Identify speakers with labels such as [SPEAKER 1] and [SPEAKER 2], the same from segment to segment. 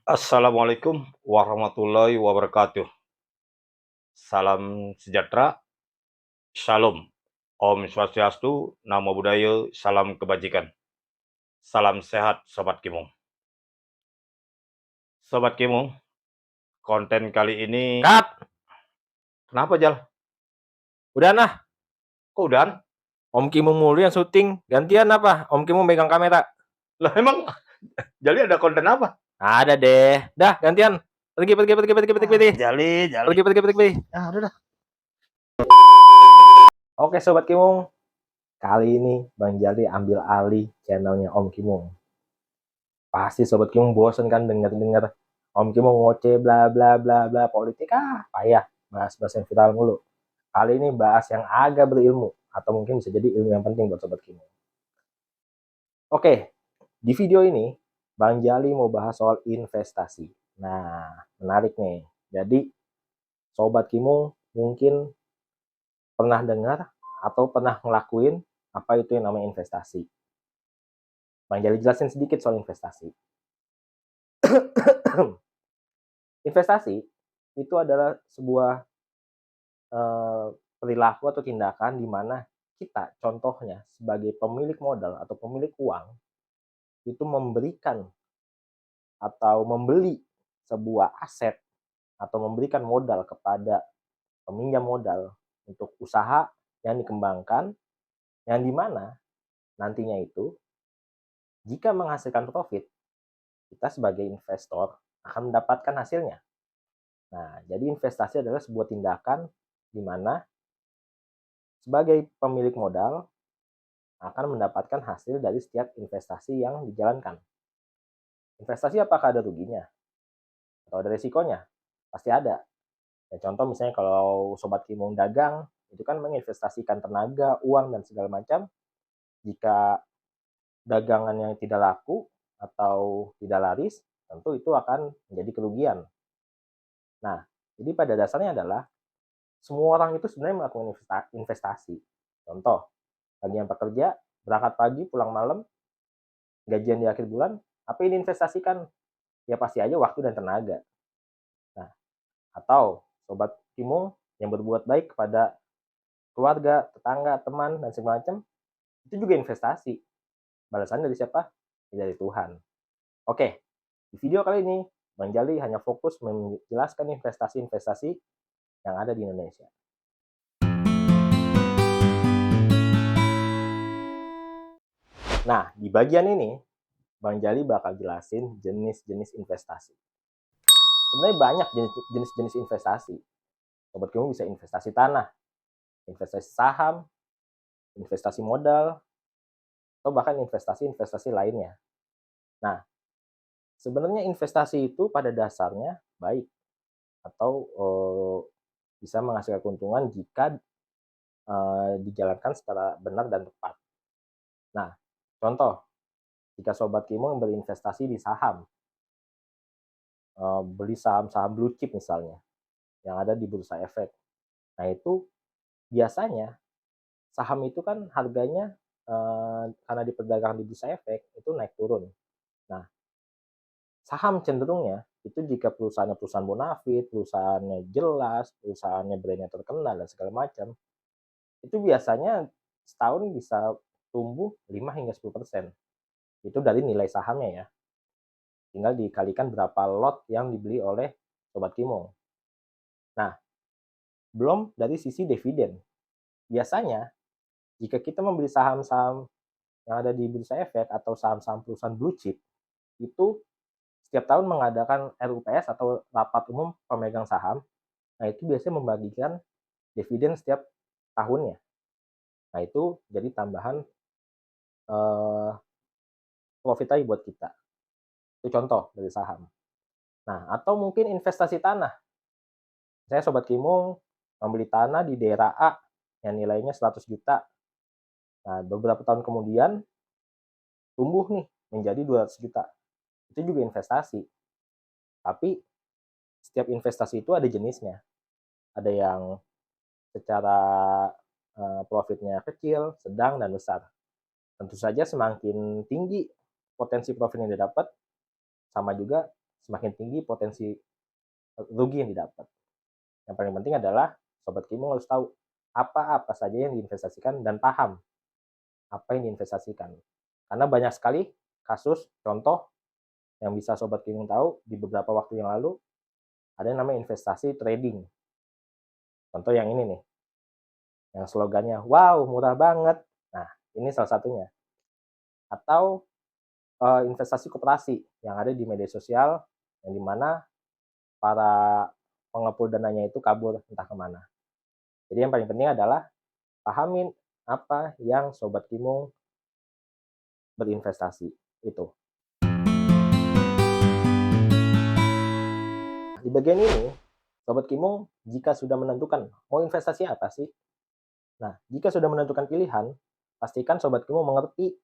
[SPEAKER 1] Assalamualaikum warahmatullahi wabarakatuh. Salam sejahtera, shalom, Om Swastiastu, Namo Buddhaya, salam kebajikan. Salam sehat Sobat Kimung. Sobat Kimung, konten kali ini...
[SPEAKER 2] Cut!
[SPEAKER 1] Kenapa, Jal?
[SPEAKER 2] Udah nah,
[SPEAKER 1] Kok udahan?
[SPEAKER 2] Om Kimung mulu yang syuting. Gantian apa? Om Kimung megang kamera.
[SPEAKER 1] Lah emang Jali ada konten apa?
[SPEAKER 2] Ada deh. Dah, gantian. Pergi.
[SPEAKER 1] Jali.
[SPEAKER 2] Pergi.
[SPEAKER 1] Ah, udah dah.
[SPEAKER 2] Oke, Sobat Kimung. Kali ini Bang Jali ambil alih channelnya Om Kimung. Pasti Sobat Kimung bosen kan denger-denger Om Kimung ngoceh bla bla bla bla politik payah. Bahas-bahas yang viral mulu. Kali ini bahas yang agak berilmu. Atau mungkin bisa jadi ilmu yang penting buat Sobat Kimung. Oke, di video ini Bang Jali mau bahas soal investasi. Nah, menarik nih. Jadi, Sobat Kimung mungkin pernah dengar atau pernah ngelakuin apa itu yang namanya investasi. Bang Jali jelasin sedikit soal investasi. Investasi itu adalah sebuah perilaku atau tindakan di mana kita contohnya sebagai pemilik modal atau pemilik uang itu memberikan atau membeli sebuah aset atau memberikan modal kepada peminjam modal untuk usaha yang dikembangkan, yang dimana nantinya itu jika menghasilkan profit, kita sebagai investor akan mendapatkan hasilnya. Nah, jadi investasi adalah sebuah tindakan di mana sebagai pemilik modal akan mendapatkan hasil dari setiap investasi yang dijalankan. Investasi apakah ada ruginya? Atau ada resikonya? Pasti ada. Ya, contoh misalnya kalau Sobat Kimung dagang, itu kan menginvestasikan tenaga, uang, dan segala macam. Jika dagangan yang tidak laku atau tidak laris, tentu itu akan menjadi kerugian. Nah, jadi pada dasarnya adalah semua orang itu sebenarnya melakukan investasi. Contoh, bagi yang pekerja, berangkat pagi, pulang malam, gajian di akhir bulan, apa yang diinvestasikan? Ya pasti aja waktu dan tenaga. Nah, atau Sobat Kimung yang berbuat baik kepada keluarga, tetangga, teman, dan segala macam, itu juga investasi. Balasannya dari siapa? Ya, dari Tuhan. Oke, di video kali ini, Bang Jali hanya fokus menjelaskan investasi-investasi yang ada di Indonesia. Nah, di bagian ini, Bang Jali bakal jelasin jenis-jenis investasi. Sebenarnya banyak jenis-jenis investasi. Sobat Kimung bisa investasi tanah, investasi saham, investasi modal, atau bahkan investasi-investasi lainnya. Nah, sebenarnya investasi itu pada dasarnya baik atau bisa menghasilkan keuntungan jika dijalankan secara benar dan tepat. Nah, contoh, jika Sobat Kimung berinvestasi di saham, beli saham-saham blue chip misalnya, yang ada di bursa efek. Nah, itu biasanya saham itu kan harganya karena diperdagangkan di bursa efek, itu naik turun. Nah, saham cenderungnya itu jika perusahaannya perusahaan bonafit, perusahaannya jelas, perusahaannya brandnya terkenal dan segala macam, itu biasanya setahun bisa tumbuh 5 hingga 10%. Itu dari nilai sahamnya ya. Tinggal dikalikan berapa lot yang dibeli oleh Sobat Kimung. Nah, belum dari sisi dividen. Biasanya, jika kita membeli saham-saham yang ada di bursa efek atau saham-saham perusahaan blue chip, itu setiap tahun mengadakan RUPS atau rapat umum pemegang saham. Nah, itu biasanya membagikan dividen setiap tahunnya. Nah, itu jadi tambahan profit lagi buat kita. Itu contoh dari saham. Nah, atau mungkin investasi tanah. Saya Sobat Kimung membeli tanah di daerah A yang nilainya 100 juta. Nah, beberapa tahun kemudian tumbuh nih menjadi 200 juta. Itu juga investasi. Tapi setiap investasi itu ada jenisnya. Ada yang secara profitnya kecil, sedang, dan besar. Tentu saja semakin tinggi potensi profit yang didapat, sama juga semakin tinggi potensi rugi yang didapat. Yang paling penting adalah Sobat Kimung harus tahu apa-apa saja yang diinvestasikan dan paham apa yang diinvestasikan. Karena banyak sekali kasus, contoh yang bisa Sobat Kimung tahu di beberapa waktu yang lalu, ada yang namanya investasi trading. Contoh yang ini nih, yang slogannya, wow murah banget. Nah, ini salah satunya. Atau investasi koperasi yang ada di media sosial, yang dimana para pengepul dananya itu kabur entah kemana. Jadi yang paling penting adalah pahamin apa yang Sobat Kimung berinvestasi itu. Di bagian ini, Sobat Kimung jika sudah menentukan mau investasi apa sih? Nah, jika sudah menentukan pilihan, pastikan Sobat Kimung mengerti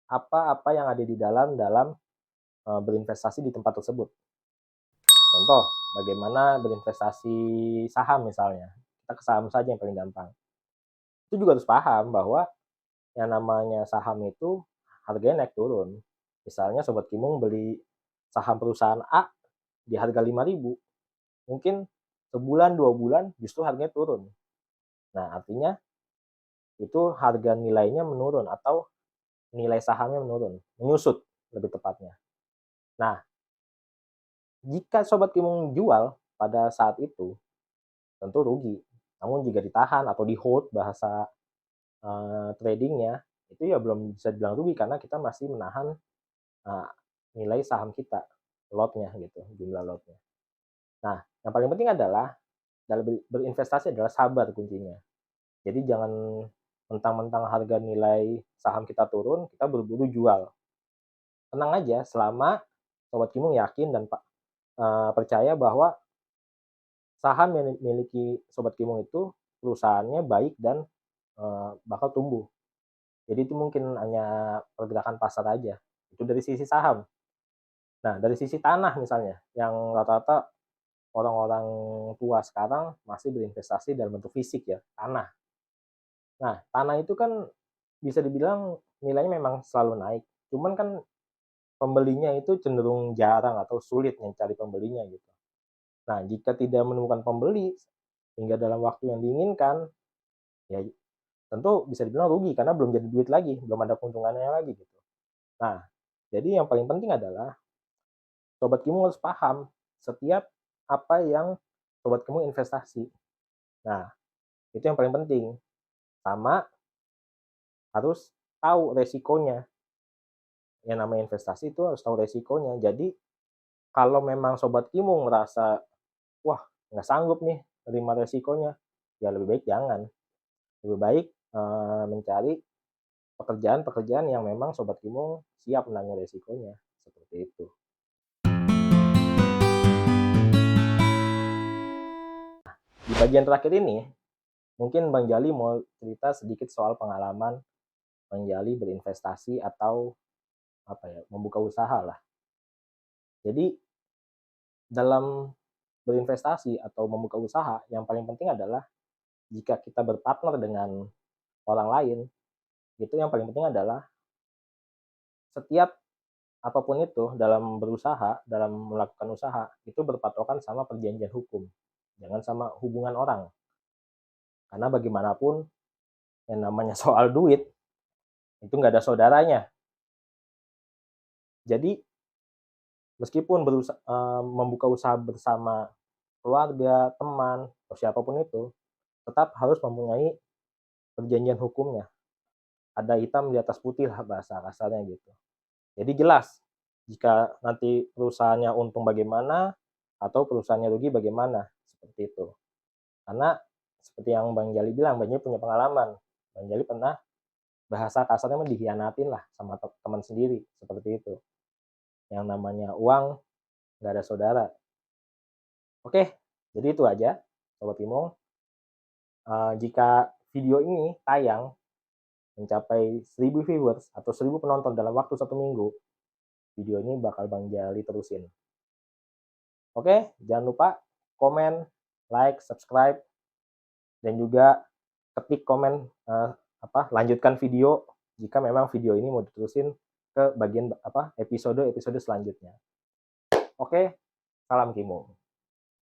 [SPEAKER 2] apa-apa yang ada di dalam berinvestasi di tempat tersebut. Contoh, bagaimana berinvestasi saham misalnya. Kita ke saham saja yang paling gampang. Itu juga harus paham bahwa yang namanya saham itu harganya naik turun. Misalnya Sobat Kimung beli saham perusahaan A di harga 5.000, mungkin sebulan 2 bulan justru harganya turun. Nah, artinya itu harga nilainya menurun atau nilai sahamnya menurun, menyusut lebih tepatnya. Nah, jika Sobat Kimung jual pada saat itu, tentu rugi. Namun jika ditahan atau di hold bahasa tradingnya, itu ya belum bisa dibilang rugi karena kita masih menahan nilai saham kita, lotnya gitu, jumlah lotnya. Nah, yang paling penting adalah dalam berinvestasi adalah sabar kuncinya. Jadi jangan mentang-mentang harga nilai saham kita turun, kita buru-buru jual. Tenang aja, selama Sobat Kimung yakin dan percaya bahwa saham yang dimiliki Sobat Kimung itu perusahaannya baik dan bakal tumbuh. Jadi itu mungkin hanya pergerakan pasar aja. Itu dari sisi saham. Nah, dari sisi tanah misalnya, yang rata-rata orang-orang tua sekarang masih berinvestasi dalam bentuk fisik ya, tanah. Nah, tanah itu kan bisa dibilang nilainya memang selalu naik. Cuman kan pembelinya itu cenderung jarang atau sulit mencari pembelinya gitu. Nah, jika tidak menemukan pembeli hingga dalam waktu yang diinginkan, ya tentu bisa dibilang rugi karena belum jadi duit lagi, belum ada keuntungannya lagi gitu. Nah, jadi yang paling penting adalah Sobat Kimung harus paham setiap apa yang Sobat Kimung investasi. Nah, itu yang paling penting. Sama harus tahu resikonya. Yang namanya investasi itu harus tahu resikonya. Jadi, kalau memang Sobat Kimung merasa, wah nggak sanggup nih terima resikonya, ya lebih baik jangan. Lebih baik mencari pekerjaan-pekerjaan yang memang Sobat Kimung siap menanggung resikonya. Seperti itu. Di bagian terakhir ini, mungkin Bang Jali mau cerita sedikit soal pengalaman Bang Jali berinvestasi atau membuka usaha lah. Jadi dalam berinvestasi atau membuka usaha, yang paling penting adalah jika kita berpartner dengan orang lain, itu yang paling penting adalah setiap apapun itu dalam berusaha, dalam melakukan usaha, itu berpatokan sama perjanjian hukum, jangan sama hubungan orang. Karena bagaimanapun yang namanya soal duit, itu nggak ada saudaranya. Jadi meskipun membuka usaha bersama keluarga, teman, atau siapapun itu, tetap harus mempunyai perjanjian hukumnya. Ada hitam di atas putih lah bahasa kasarnya gitu. Jadi jelas, jika nanti perusahaannya untung bagaimana, atau perusahaannya rugi bagaimana, seperti itu. Karena seperti yang Bang Jali bilang, Bang Jali punya pengalaman. Bang Jali pernah bahasa kasarnya dihianatin lah sama teman sendiri, seperti itu. Yang namanya uang, nggak ada saudara. Oke, jadi itu aja, Sobat Kimung. Jika video ini tayang mencapai 1.000 viewers atau 1.000 penonton dalam waktu 1 minggu, video ini bakal Bang Jali terusin. Oke, jangan lupa komen, like, subscribe, dan juga ketik komen lanjutkan video jika memang video ini mau diterusin ke bagian episode selanjutnya. Oke, salam Kimo.